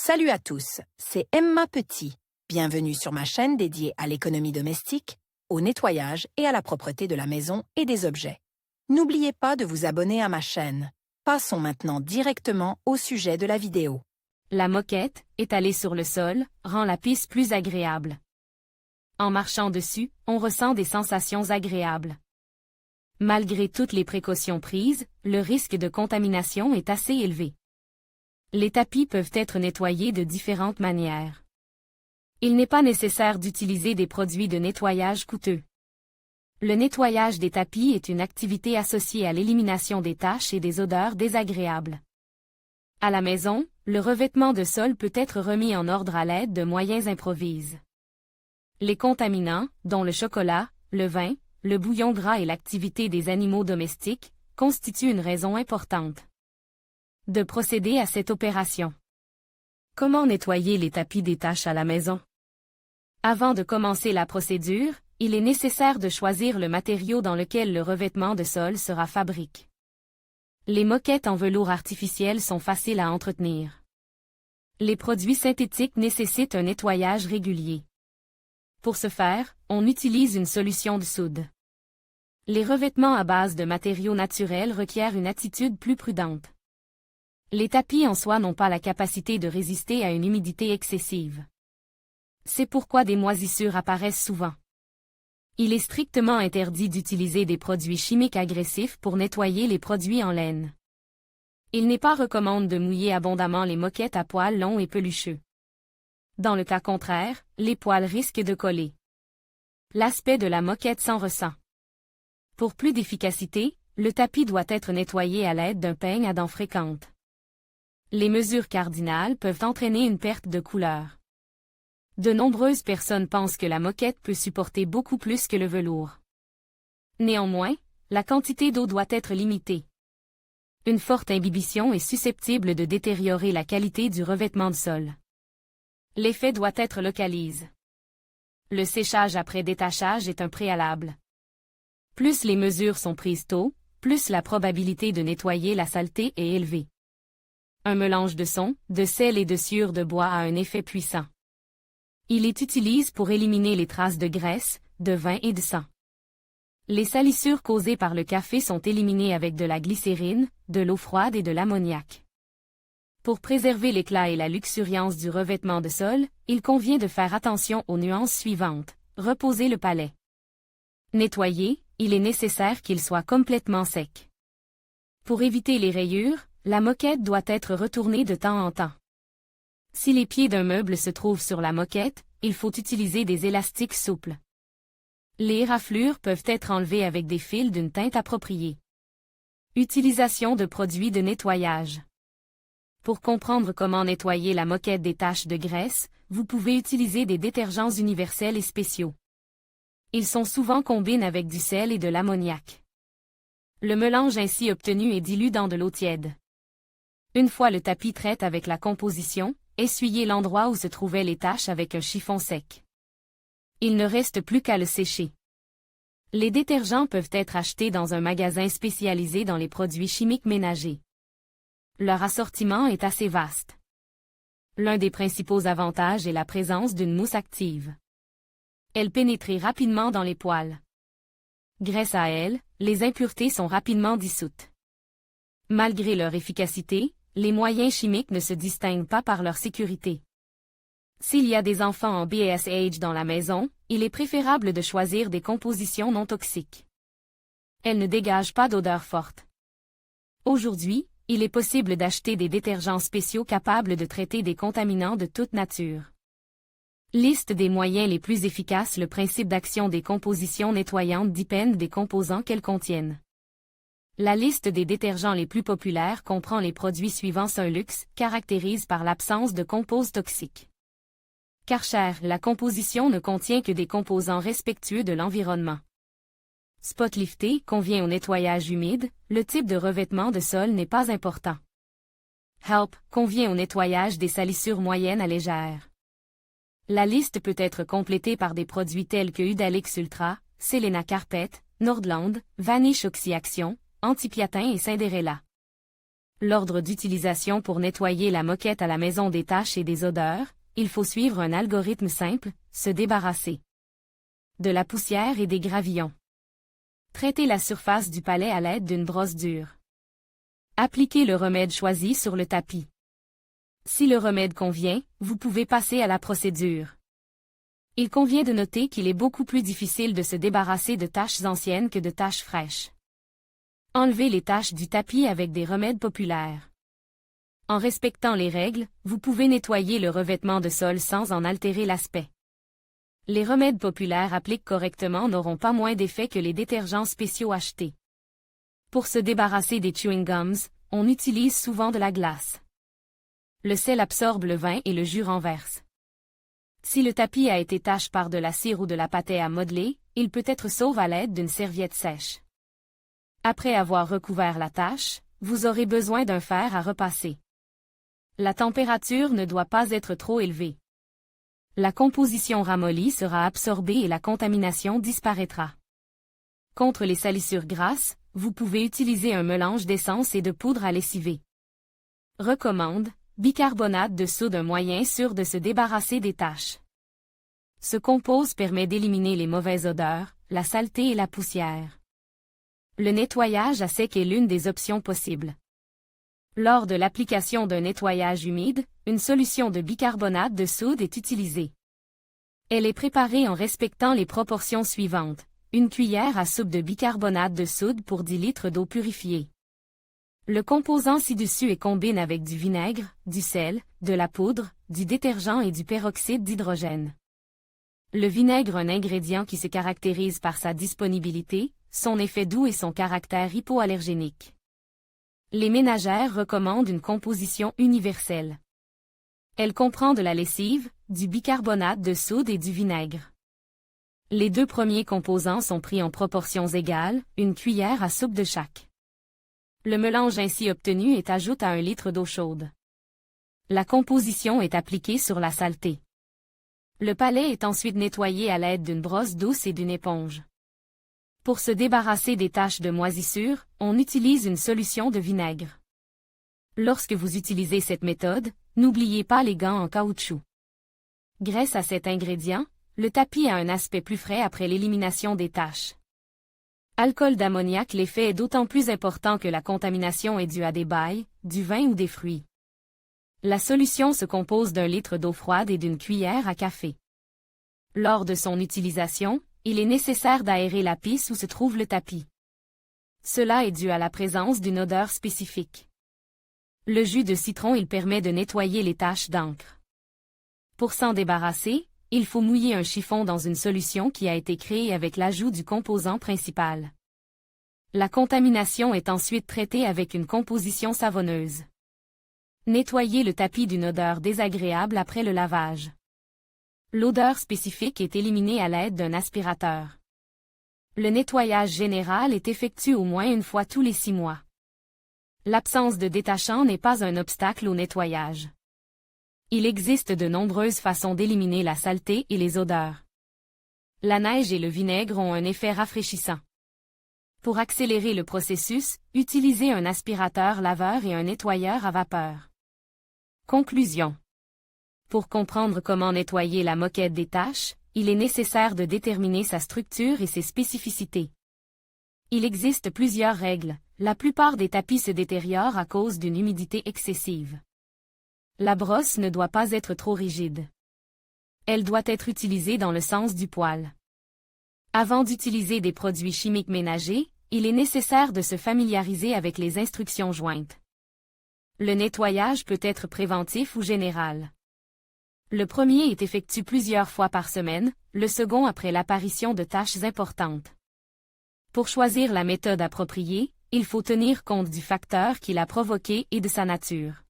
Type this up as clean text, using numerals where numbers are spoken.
Salut à tous, c'est Emma Petit. Bienvenue sur ma chaîne dédiée à l'économie domestique, au nettoyage et à la propreté de la maison et des objets. N'oubliez pas de vous abonner à ma chaîne. Passons maintenant directement au sujet de la vidéo. La moquette, étalée sur le sol, rend la pisse plus agréable. En marchant dessus, on ressent des sensations agréables. Malgré toutes les précautions prises, le risque de contamination est assez élevé. Les tapis peuvent être nettoyés de différentes manières. Il n'est pas nécessaire d'utiliser des produits de nettoyage coûteux. Le nettoyage des tapis est une activité associée à l'élimination des taches et des odeurs désagréables. À la maison, le revêtement de sol peut être remis en ordre à l'aide de moyens improvisés. Les contaminants, dont le chocolat, le vin, le bouillon gras et l'activité des animaux domestiques, constituent une raison importante de procéder à cette opération. Comment nettoyer les tapis des taches à la maison? Avant de commencer la procédure, il est nécessaire de choisir le matériau dans lequel le revêtement de sol sera fabriqué. Les moquettes en velours artificiel sont faciles à entretenir. Les produits synthétiques nécessitent un nettoyage régulier. Pour ce faire, on utilise une solution de soude. Les revêtements à base de matériaux naturels requièrent une attitude plus prudente. Les tapis en soi n'ont pas la capacité de résister à une humidité excessive. C'est pourquoi des moisissures apparaissent souvent. Il est strictement interdit d'utiliser des produits chimiques agressifs pour nettoyer les produits en laine. Il n'est pas recommandé de mouiller abondamment les moquettes à poils longs et pelucheux. Dans le cas contraire, les poils risquent de coller. L'aspect de la moquette s'en ressent. Pour plus d'efficacité, le tapis doit être nettoyé à l'aide d'un peigne à dents fréquentes. Les mesures cardinales peuvent entraîner une perte de couleur. De nombreuses personnes pensent que la moquette peut supporter beaucoup plus que le velours. Néanmoins, la quantité d'eau doit être limitée. Une forte imbibition est susceptible de détériorer la qualité du revêtement de sol. L'effet doit être localisé. Le séchage après détachage est un préalable. Plus les mesures sont prises tôt, plus la probabilité de nettoyer la saleté est élevée. Un mélange de son, de sel et de sciure de bois a un effet puissant. Il est utilisé pour éliminer les traces de graisse, de vin et de sang. Les salissures causées par le café sont éliminées avec de la glycérine, de l'eau froide et de l'ammoniac. Pour préserver l'éclat et la luxuriance du revêtement de sol, il convient de faire attention aux nuances suivantes. Reposer le palais. Nettoyer, il est nécessaire qu'il soit complètement sec. Pour éviter les rayures, la moquette doit être retournée de temps en temps. Si les pieds d'un meuble se trouvent sur la moquette, il faut utiliser des élastiques souples. Les raflures peuvent être enlevées avec des fils d'une teinte appropriée. Utilisation de produits de nettoyage. Pour comprendre comment nettoyer la moquette des taches de graisse, vous pouvez utiliser des détergents universels et spéciaux. Ils sont souvent combinés avec du sel et de l'ammoniac. Le mélange ainsi obtenu est dilué dans de l'eau tiède. Une fois le tapis traité avec la composition, essuyez l'endroit où se trouvaient les taches avec un chiffon sec. Il ne reste plus qu'à le sécher. Les détergents peuvent être achetés dans un magasin spécialisé dans les produits chimiques ménagers. Leur assortiment est assez vaste. L'un des principaux avantages est la présence d'une mousse active. Elle pénètre rapidement dans les poils. Grâce à elle, les impuretés sont rapidement dissoutes. Malgré leur efficacité, les moyens chimiques ne se distinguent pas par leur sécurité. S'il y a des enfants en BSH dans la maison, il est préférable de choisir des compositions non toxiques. Elles ne dégagent pas d'odeur forte. Aujourd'hui, il est possible d'acheter des détergents spéciaux capables de traiter des contaminants de toute nature. Liste des moyens les plus efficaces. Le principe d'action des compositions nettoyantes dépend des composants qu'elles contiennent. La liste des détergents les plus populaires comprend les produits suivants. Sunlux, caractérise par l'absence de composés toxiques. Karcher, la composition ne contient que des composants respectueux de l'environnement. Spotlifter, convient au nettoyage humide, le type de revêtement de sol n'est pas important. Help, convient au nettoyage des salissures moyennes à légères. La liste peut être complétée par des produits tels que Udalix Ultra, Selena Carpet, Nordland, Vanish Oxy Action, Antipiatin et Cinderella. L'ordre d'utilisation pour nettoyer la moquette à la maison des taches et des odeurs, il faut suivre un algorithme simple, se débarrasser de la poussière et des gravillons. Traitez la surface du palais à l'aide d'une brosse dure. Appliquez le remède choisi sur le tapis. Si le remède convient, vous pouvez passer à la procédure. Il convient de noter qu'il est beaucoup plus difficile de se débarrasser de taches anciennes que de taches fraîches. Enlevez les taches du tapis avec des remèdes populaires. En respectant les règles, vous pouvez nettoyer le revêtement de sol sans en altérer l'aspect. Les remèdes populaires appliqués correctement n'auront pas moins d'effet que les détergents spéciaux achetés. Pour se débarrasser des chewing gums, on utilise souvent de la glace. Le sel absorbe le vin et le jus renverse. Si le tapis a été taché par de la cire ou de la pâtée à modeler, il peut être sauvé à l'aide d'une serviette sèche. Après avoir recouvert la tache, vous aurez besoin d'un fer à repasser. La température ne doit pas être trop élevée. La composition ramollie sera absorbée et la contamination disparaîtra. Contre les salissures grasses, vous pouvez utiliser un mélange d'essence et de poudre à lessiver. Recommande, bicarbonate de soude, un moyen sûr de se débarrasser des taches. Ce compost permet d'éliminer les mauvaises odeurs, la saleté et la poussière. Le nettoyage à sec est l'une des options possibles. Lors de l'application d'un nettoyage humide, une solution de bicarbonate de soude est utilisée. Elle est préparée en respectant les proportions suivantes: une cuillère à soupe de bicarbonate de soude pour 10 litres d'eau purifiée. Le composant ci-dessus est combiné avec du vinaigre, du sel, de la poudre, du détergent et du peroxyde d'hydrogène. Le vinaigre, un ingrédient qui se caractérise par sa disponibilité, son effet doux et son caractère hypoallergénique. Les ménagères recommandent une composition universelle. Elle comprend de la lessive, du bicarbonate de soude et du vinaigre. Les deux premiers composants sont pris en proportions égales, une cuillère à soupe de chaque. Le mélange ainsi obtenu est ajouté à 1 litre d'eau chaude. La composition est appliquée sur la saleté. Le palais est ensuite nettoyé à l'aide d'une brosse douce et d'une éponge. Pour se débarrasser des taches de moisissure, on utilise une solution de vinaigre. Lorsque vous utilisez cette méthode, n'oubliez pas les gants en caoutchouc. Grâce à cet ingrédient, le tapis a un aspect plus frais après l'élimination des taches. Alcool d'ammoniac, l'effet est d'autant plus important que la contamination est due à des bailles, du vin ou des fruits. La solution se compose d'1 litre d'eau froide et d'une cuillère à café. Lors de son utilisation, il est nécessaire d'aérer la piste où se trouve le tapis. Cela est dû à la présence d'une odeur spécifique. Le jus de citron, il permet de nettoyer les taches d'encre. Pour s'en débarrasser, il faut mouiller un chiffon dans une solution qui a été créée avec l'ajout du composant principal. La contamination est ensuite traitée avec une composition savonneuse. Nettoyez le tapis d'une odeur désagréable après le lavage. L'odeur spécifique est éliminée à l'aide d'un aspirateur. Le nettoyage général est effectué au moins une fois tous les 6 mois. L'absence de détachant n'est pas un obstacle au nettoyage. Il existe de nombreuses façons d'éliminer la saleté et les odeurs. La neige et le vinaigre ont un effet rafraîchissant. Pour accélérer le processus, utilisez un aspirateur laveur et un nettoyeur à vapeur. Conclusion. Pour comprendre comment nettoyer la moquette des taches, il est nécessaire de déterminer sa structure et ses spécificités. Il existe plusieurs règles. La plupart des tapis se détériorent à cause d'une humidité excessive. La brosse ne doit pas être trop rigide. Elle doit être utilisée dans le sens du poil. Avant d'utiliser des produits chimiques ménagers, il est nécessaire de se familiariser avec les instructions jointes. Le nettoyage peut être préventif ou général. Le premier est effectué plusieurs fois par semaine, le second après l'apparition de taches importantes. Pour choisir la méthode appropriée, il faut tenir compte du facteur qui l'a provoqué et de sa nature.